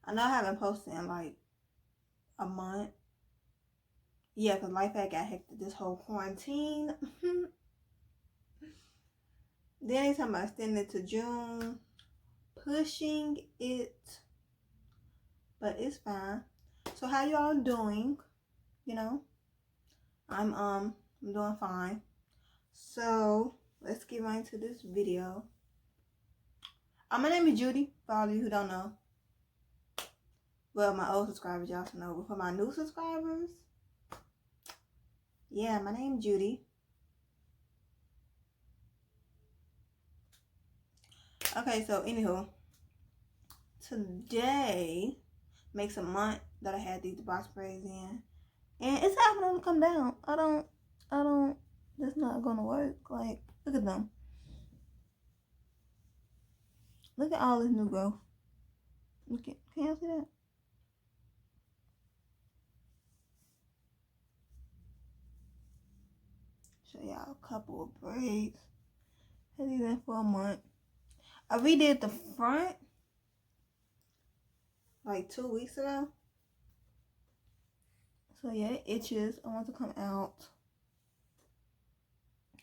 I know I haven't posted in like a month. Yeah, because life had got hectic this whole quarantine. Then they talking about extending it to June. Pushing it. But it's fine. So how y'all doing? You know? I'm doing fine. So let's get right into this video. My name is Judy, for all of you who don't know. Well, my old subscribers, y'all should know. But for my new subscribers, yeah, my name is Judy. Okay, so anywho, today makes a month that I had these box braids in. And it's happening to come down. I don't, that's not gonna work. Like, look at them. Look at all this new growth. Look at, can y'all see that? Show y'all a couple of braids. Had these in for a month. I redid the front like 2 weeks ago. So yeah, it itches. I want to come out.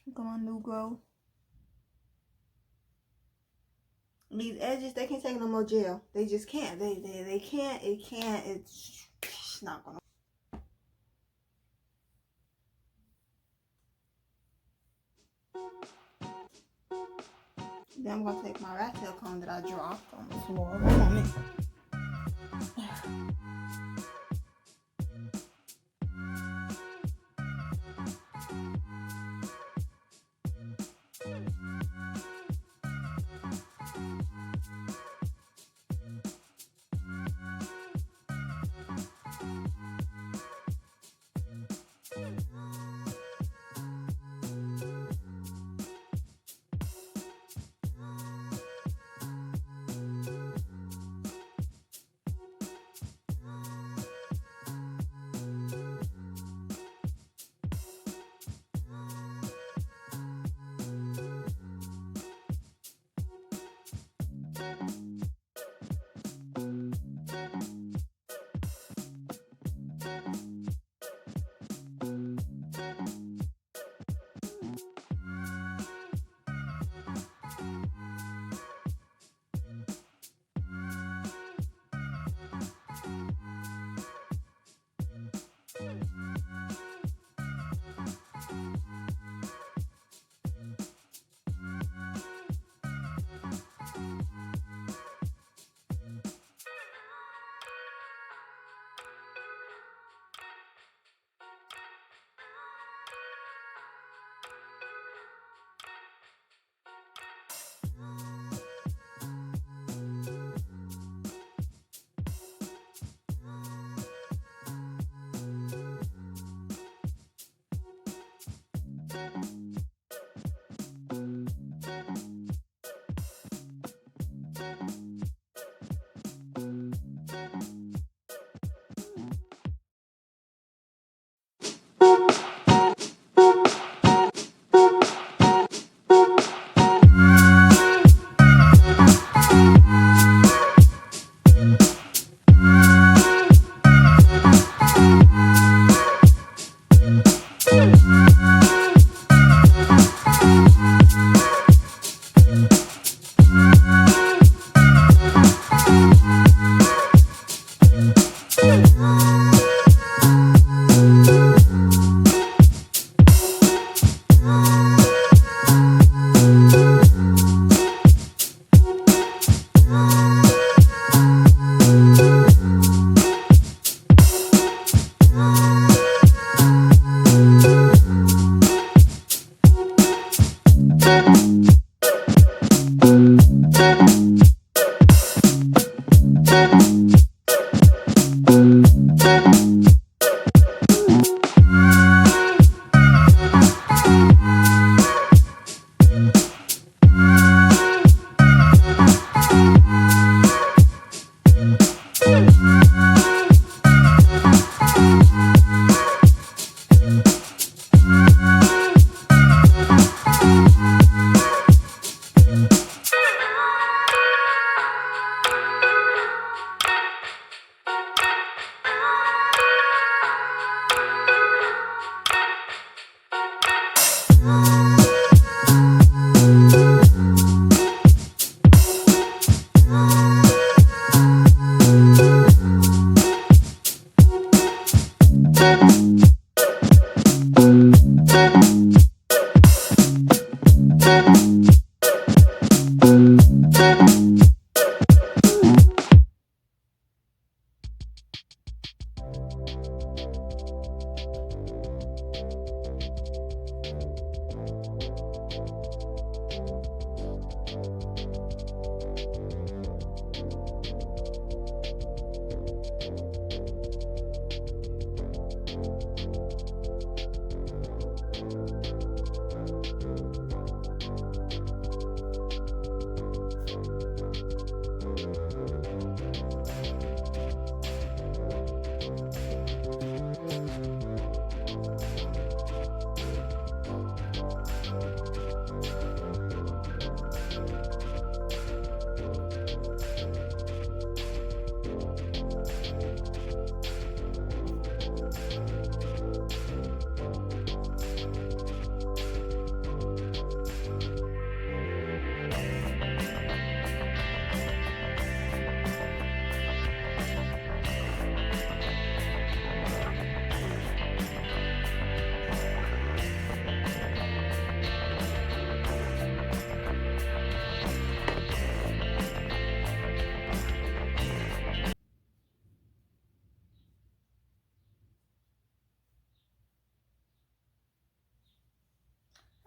Look at my new growth. These edges, they can't take no more gel. They just can't. They can't. It can't. It's not gonna. Then I'm gonna take my rat tail comb that I dropped on the floor. One moment.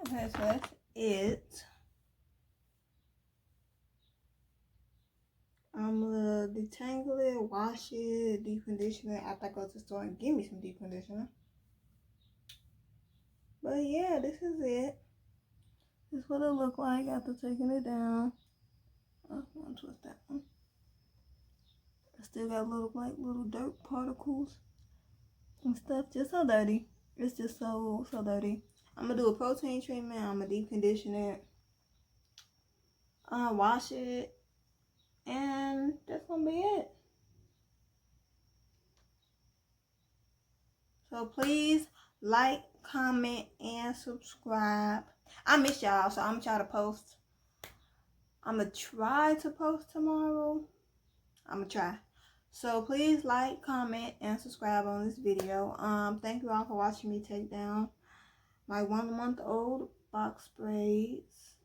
Okay, so that's it. I'm gonna detangle it, wash it, deep condition it after I go to the store and give me some deep conditioner. But yeah, this is it. This is what it looked like after taking it down. Oh, I'm gonna twist that one. I still got little dirt particles and stuff. Just so dirty. It's just so dirty. I'm gonna do a protein treatment. I'm gonna deep condition it, wash it, and that's gonna be it. So please like, comment, and subscribe. I miss y'all, so I'm gonna try to post. I'm gonna try to post tomorrow. I'm gonna try. So please like, comment, and subscribe on this video. Thank you all for watching me take down my 1-month-old box braids.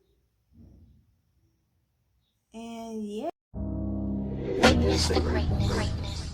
And yeah. Witness the greatness.